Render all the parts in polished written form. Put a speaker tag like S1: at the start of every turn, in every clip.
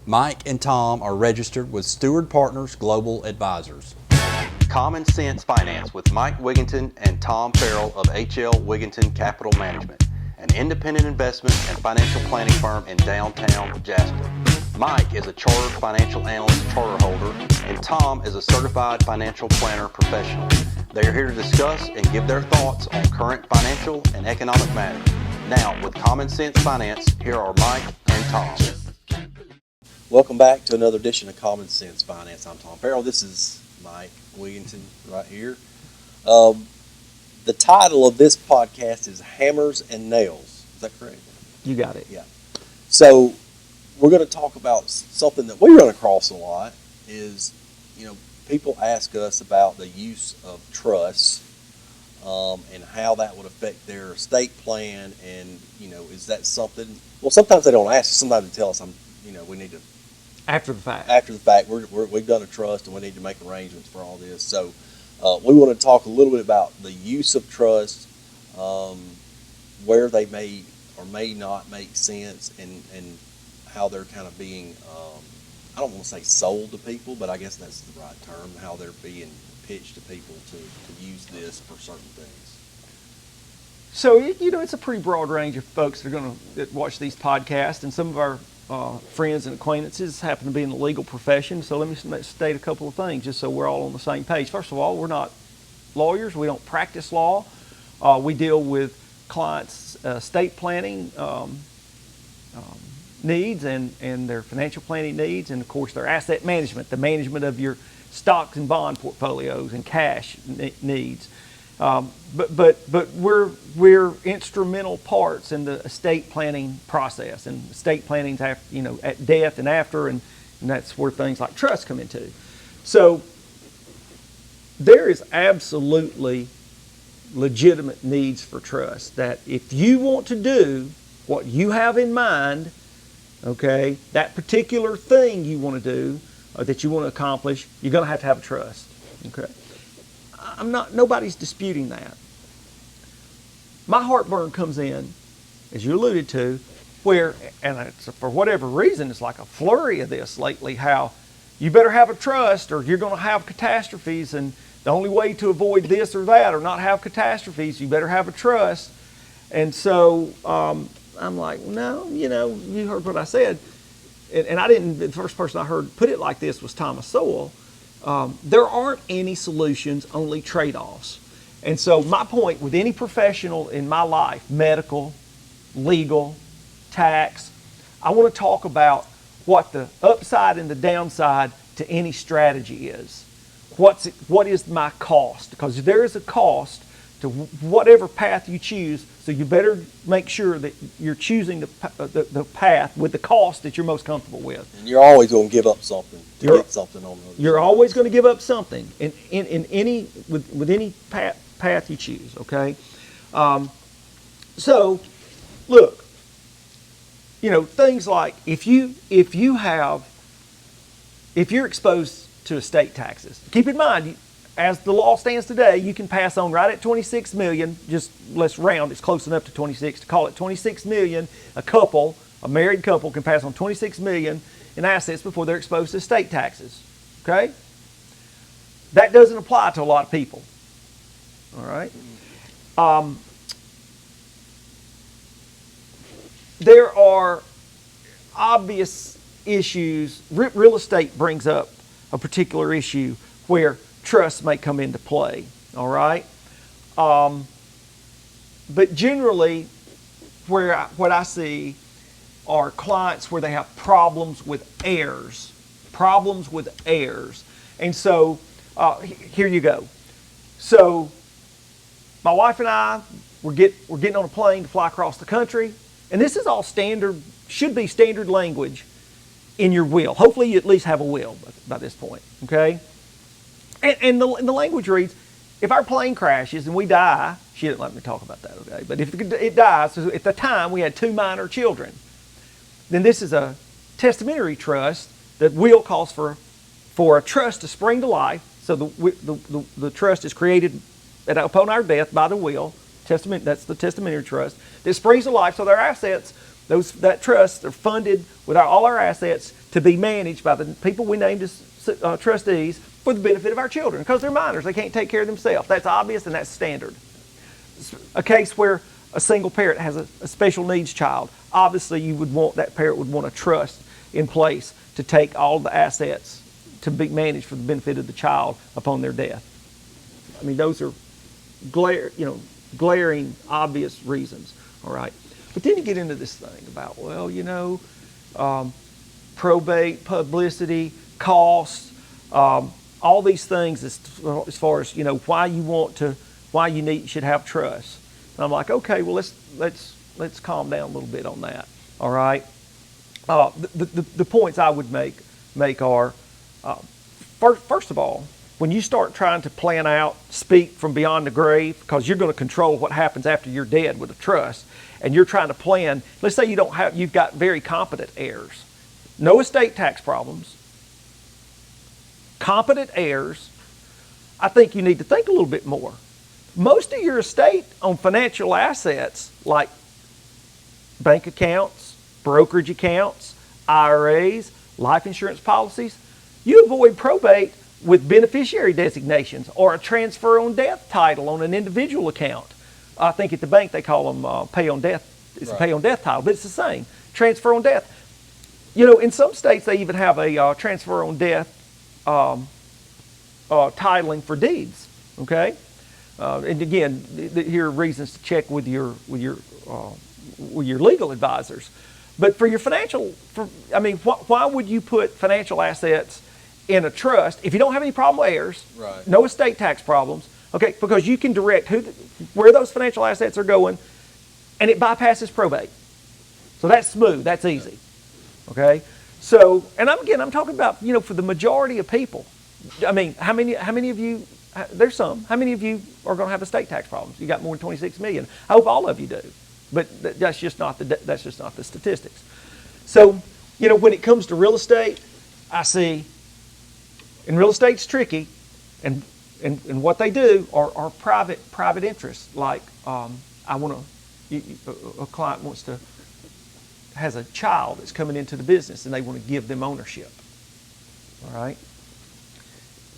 S1: Mike and Tom are registered with Steward Partners Global Advisors. Common Sense Finance with Mike Wiginton and Tom Farrell of HL Wiginton Capital Management, an independent investment and financial planning firm in downtown Jasper. Mike is a chartered financial analyst charter holder, and Tom is a certified financial planner professional. They are here to discuss and give their thoughts on current financial and economic matters. Now, with Common Sense Finance, here are Mike and Tom. Welcome back to another edition of Common Sense Finance. I'm Tom Farrell. This is Mike Wiginton right here. The title of this podcast is Hammers and Nails. Is that correct?
S2: You got it.
S1: Yeah. So we're going to talk about something that we run across a lot is, people ask us about the use of trusts and how that would affect their estate plan. And, is that something? Well, sometimes they don't ask. Sometimes they tell us, we need to.
S2: After the fact.
S1: After the fact, we've done a trust and we need to make arrangements for all this. So we want to talk a little bit about the use of trusts, where they may or may not make sense, and how they're kind of being, I don't want to say sold to people, but I guess that's the right term, how they're being pitched to people to use this for certain things.
S2: So, it's a pretty broad range of folks that are going to watch these podcasts, and some of our friends and acquaintances happen to be in the legal profession. So let me state a couple of things just so we're all on the same page. First of all, we're not lawyers. We don't practice law. We deal with clients' estate planning needs and their financial planning needs, and of course their asset management, the management of your stocks and bond portfolios and cash needs. But we're instrumental parts in the estate planning process, and estate planning's after, at death and after, and that's where things like trusts come into. So there is absolutely legitimate needs for trust that if you want to do what you have in mind, okay, that particular thing you want to do or that you want to accomplish, you're going to have a trust. Okay, nobody's disputing that. My heartburn comes in, as you alluded to, where, and it's, for whatever reason, it's like a flurry of this lately, how you better have a trust or you're going to have catastrophes, and the only way to avoid this or that or not have catastrophes, you better have a trust. And so I'm like, no, you heard what I said. And I didn't, the first person I heard put it like this was Thomas Sowell. There aren't any solutions, only trade-offs. And so my point with any professional in my life, medical, legal, tax, I want to talk about what the upside and the downside to any strategy is. What is my cost? Because there is a cost to whatever path you choose, so you better make sure that you're choosing the path with the cost that you're most comfortable with.
S1: And you're always going to give up something to get something on the other side.
S2: You're always going to give up something in any with any path you choose. Okay, so look, things like if you're exposed to estate taxes, keep in mind. As the law stands today, you can pass on right at $26 million. Just let's round; it's close enough to 26 to call it $26 million. A married couple, can pass on $26 million in assets before they're exposed to estate taxes. Okay, that doesn't apply to a lot of people. All right. There are obvious issues. Real estate brings up a particular issue where trust may come into play, all right? But generally, what I see are clients where they have problems with heirs. And so, here you go. So, my wife and I, we're getting on a plane to fly across the country, and this is all standard, should be standard language in your will. Hopefully you at least have a will by this point, okay? And the language reads, if our plane crashes and we die, she didn't let me talk about that, okay? But if it dies, so at the time we had 2 minor children, then this is a testamentary trust. That will calls for a trust to spring to life. So the trust is created upon our death by the will. Testament, that's the testamentary trust. That springs to life, so their assets That trust are funded with all our assets to be managed by the people we named as trustees for the benefit of our children, because they're minors. They can't take care of themselves. That's obvious and that's standard. A case where a single parent has a special needs child, obviously that parent would want a trust in place to take all the assets to be managed for the benefit of the child upon their death. I mean, those are glaring, obvious reasons. All right, but then you get into this thing about, probate, publicity, costs, all these things as far as why you should have trust. And I'm like, okay, well let's calm down a little bit on that. All right. The points I would make are first of all, when you start trying to plan out, speak from beyond the grave, because you're going to control what happens after you're dead with a trust, and you're trying to plan. Let's say you've got very competent heirs, no estate tax problems, competent heirs. I think you need to think a little bit more. Most of your estate on financial assets like bank accounts, brokerage accounts, IRAs, life insurance policies, you avoid probate with beneficiary designations or a transfer on death title on an individual account. I think at the bank they call them pay on death. It's right. A pay on death title, but it's the same. Transfer on death. In some states they even have a transfer on death titling for deeds. Okay, and again, here are reasons to check with your legal advisors. But for your why would you put financial assets in a trust if you don't have any problem with heirs, right. No estate tax problems, okay? Because you can direct where those financial assets are going, and it bypasses probate. So that's smooth, that's easy, okay? So, and I'm talking about for the majority of people. I mean, how many of you? There's some. How many of you are going to have estate tax problems? You got more than 26 million. I hope all of you do, but that's just not the statistics. So, when it comes to real estate, I see. And real estate's tricky, and what they do are private interests. Like a client has a child that's coming into the business, and they want to give them ownership. All right.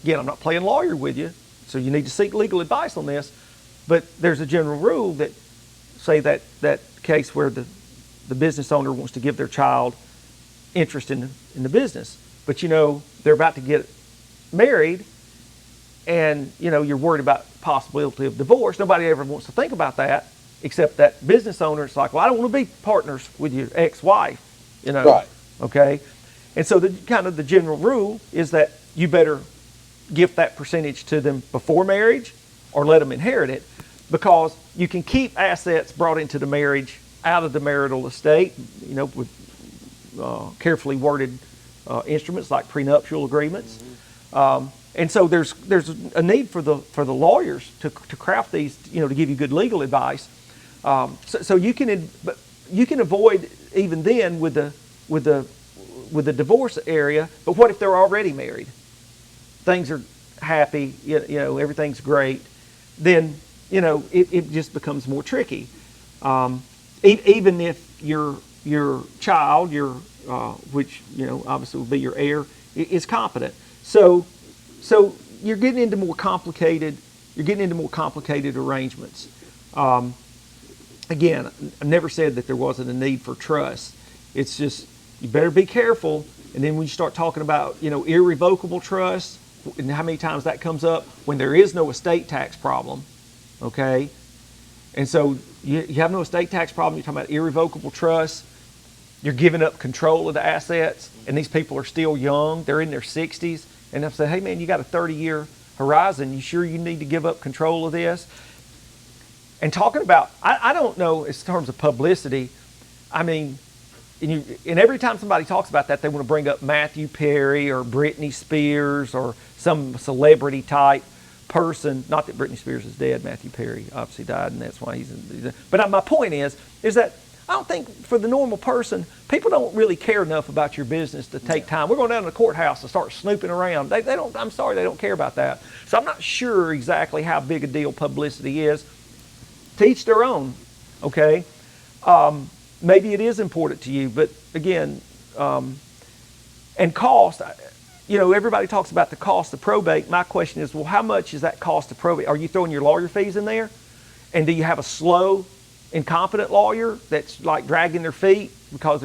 S2: Again, I'm not playing lawyer with you, so you need to seek legal advice on this. But there's a general rule that say that case where the business owner wants to give their child interest in the business, but they're about to get married, and you're worried about the possibility of divorce. Nobody ever wants to think about that, except that business owner. It's like, well, I don't want to be partners with your ex-wife,
S1: Right.
S2: Okay, and so the general rule is that you better give that percentage to them before marriage, or let them inherit it, because you can keep assets brought into the marriage out of the marital estate, with carefully worded instruments like prenuptial agreements. Mm-hmm. And so there's a need for the lawyers to craft these, to give you good legal advice. So you can avoid even then with the divorce area. But what if they're already married? Things are happy, everything's great. Then it just becomes more tricky. Even if your child, which obviously will be your heir, is competent. So you're getting into more complicated arrangements. Again, I've never said that there wasn't a need for trust. It's just you better be careful. And then when you start talking about irrevocable trust, and how many times that comes up when there is no estate tax problem, okay? And so you have no estate tax problem. You're talking about irrevocable trust. You're giving up control of the assets, and these people are still young. They're in their 60s. And I'm saying, hey, man, you got a 30-year horizon. You sure you need to give up control of this? And talking about, I don't know in terms of publicity, I mean, and every time somebody talks about that, they want to bring up Matthew Perry or Britney Spears or some celebrity type person. Not that Britney Spears is dead. Matthew Perry obviously died, and that's why he's in. But my point is that I don't think for the normal person, people don't really care enough about your business to take time. We're going down to the courthouse to start snooping around. They don't. I'm sorry, they don't care about that. So I'm not sure exactly how big a deal publicity is. To each their own, okay? maybe it is important to you, but again, and cost, everybody talks about the cost of probate. My question is, well, how much is that cost of probate? Are you throwing your lawyer fees in there? And do you have a slow, incompetent lawyer that's like dragging their feet because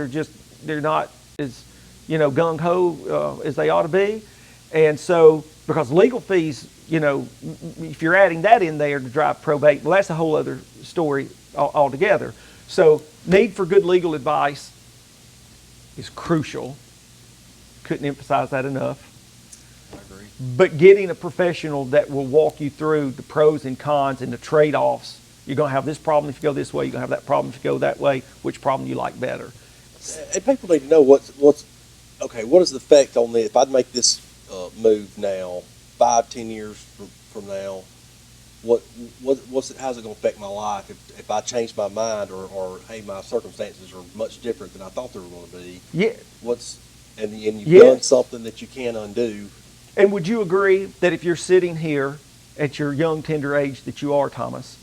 S2: they're not as, gung-ho as they ought to be? And so, because legal fees, if you're adding that in there to drive probate, well, that's a whole other story altogether. So, need for good legal advice is crucial. Couldn't emphasize that enough.
S3: I agree.
S2: But getting a professional that will walk you through the pros and cons and the trade-offs. You're going to have this problem if you go this way. You're going to have that problem if you go that way. Which problem do you like better?
S3: And people need to know what is the effect on this? If I'd make this move now, 5-10 years from now, how's it going to affect my life if I change my mind or hey, my circumstances are much different than I thought they were going to be?
S2: Yeah.
S3: And you've done something that you can't undo.
S2: And would you agree that if you're sitting here at your young, tender age that you are, Thomas,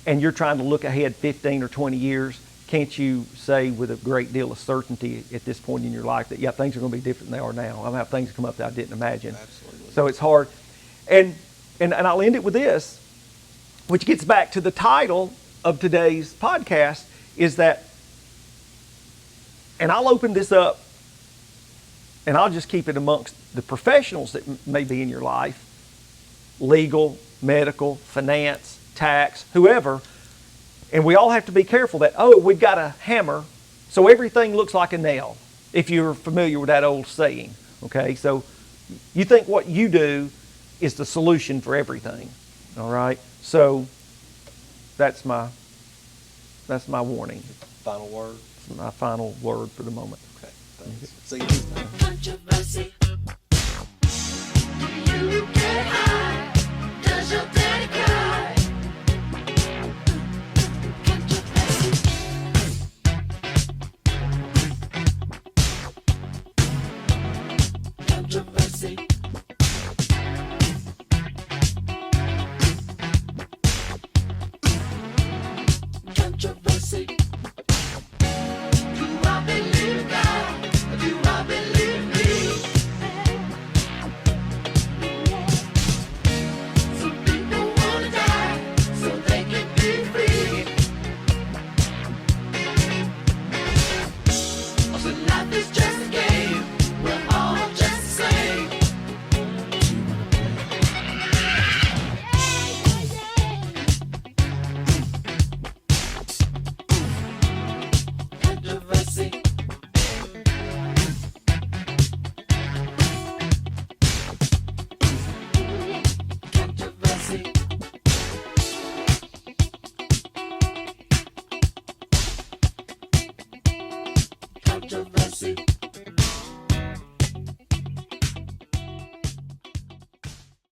S2: and you're trying to look ahead 15 or 20 years, can't you say with a great deal of certainty at this point in your life that, yeah, things are going to be different than they are now? I'm going to have things come up that I didn't imagine.
S3: Absolutely.
S2: So it's hard. And I'll end it with this, which gets back to the title of today's podcast, is that, and I'll open this up, and I'll just keep it amongst the professionals that may be in your life, legal, medical, finance, tax, whoever, and we all have to be careful that, we've got a hammer, so everything looks like a nail, if you're familiar with that old saying, okay? So you think what you do is the solution for everything, all right? So that's my warning.
S3: Final word?
S2: That's my final word for the moment.
S3: Okay, thanks. See you.
S4: Controversy. Do you get high? Does your daddy cry? Controversy. Controversy. Do I believe God? Do I believe me? Some people wanna die so they can be free. So life is just a game. We're all just the same. Controversy. Controversy. Controversy.